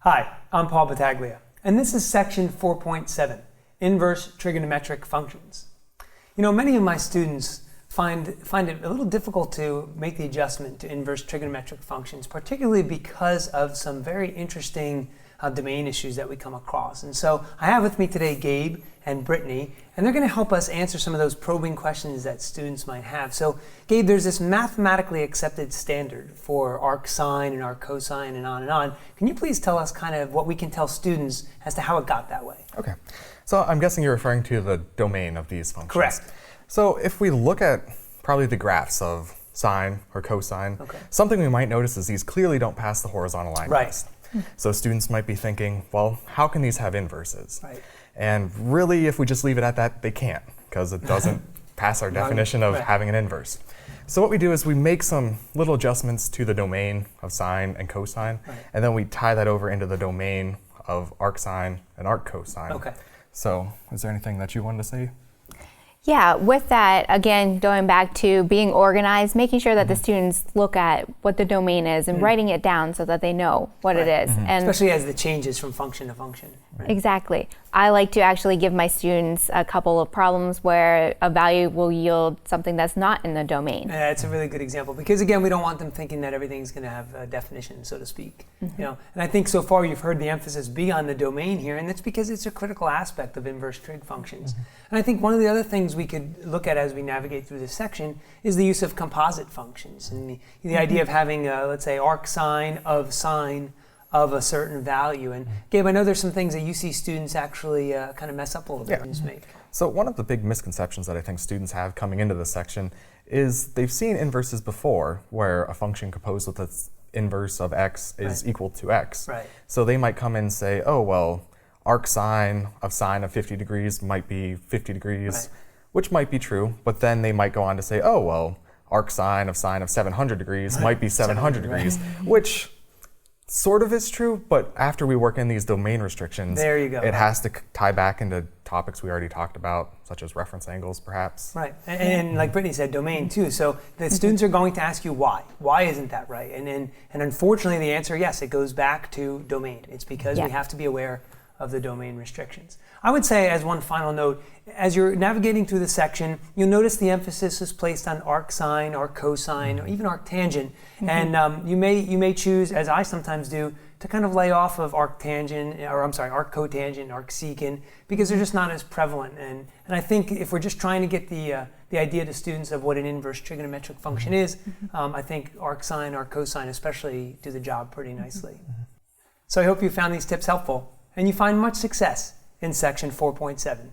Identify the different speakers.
Speaker 1: Hi, I'm Paul Battaglia, and this is section 4.7, Inverse Trigonometric Functions. You know, many of my students find it a little difficult to make the adjustment to inverse trigonometric functions, particularly because of some very interesting domain issues that we come across. And so I have with me today Gabe and Brittany, and they're going to help us answer some of those probing questions that students might have. So Gabe, there's this mathematically accepted standard for arc sine and arc cosine and on and on. Can you please tell us kind of what we can tell students as to how it got that way?
Speaker 2: Okay. So I'm guessing you're referring to the domain of these functions.
Speaker 1: Correct.
Speaker 2: So if we look at probably the graphs of sine or cosine, something we might notice is these clearly don't pass the horizontal line test. So students might be thinking, well, how can these have inverses?
Speaker 1: Right.
Speaker 2: And really, if we just leave it at that, they can't, because it doesn't pass our definition of having an inverse. So what we do is we make some little adjustments to the domain of sine and cosine, and then we tie that over into the domain of arc sine and arc cosine.
Speaker 1: Okay.
Speaker 2: So is there anything that you wanted to say?
Speaker 3: Yeah, with that, again, going back to being organized, making sure that the students look at what the domain is and writing it down so that they know what it is. And
Speaker 1: especially as it changes from function to function.
Speaker 3: exactly. I like to actually give my students a couple of problems where a value will yield something that's not in the domain.
Speaker 1: It's a really good example because, again, we don't want them thinking that everything's going to have a definition, so to speak. You know, and I think so far you've heard the emphasis be on the domain here, and that's because it's a critical aspect of inverse trig functions. And I think one of the other things we could look at as we navigate through this section is the use of composite functions and the idea of having, let's say, arc sine of a certain value. And Gabe, I know there's some things that you see students actually kind of mess up a little bit and just make.
Speaker 2: So one of the big misconceptions that I think students have coming into this section is they've seen inverses before where a function composed with its inverse of x is equal to x. So they might come in and say, oh, well, arc sine of 50 degrees might be 50 degrees, which might be true, but then they might go on to say, oh, well, arc sine of 700 degrees might be 700 degrees, which sort of is true, but after we work in these domain restrictions, it has to tie back into topics we already talked about, such as reference angles, perhaps.
Speaker 1: And like Brittany said, domain too. So the students are going to ask you why. Why isn't that right? And unfortunately, the answer, yes, it goes back to domain. It's because we have to be aware of the domain restrictions. I would say, as one final note, as you're navigating through the section, you'll notice the emphasis is placed on arc sine, arc cosine, or even arc tangent. And you may choose, as I sometimes do, to kind of lay off of arc tangent, arc cotangent, arc secant, because they're just not as prevalent. And I think if we're just trying to get the idea to students of what an inverse trigonometric function is, I think arc sine, arc cosine especially do the job pretty nicely. So I hope you found these tips helpful and you find much success in section 4.7.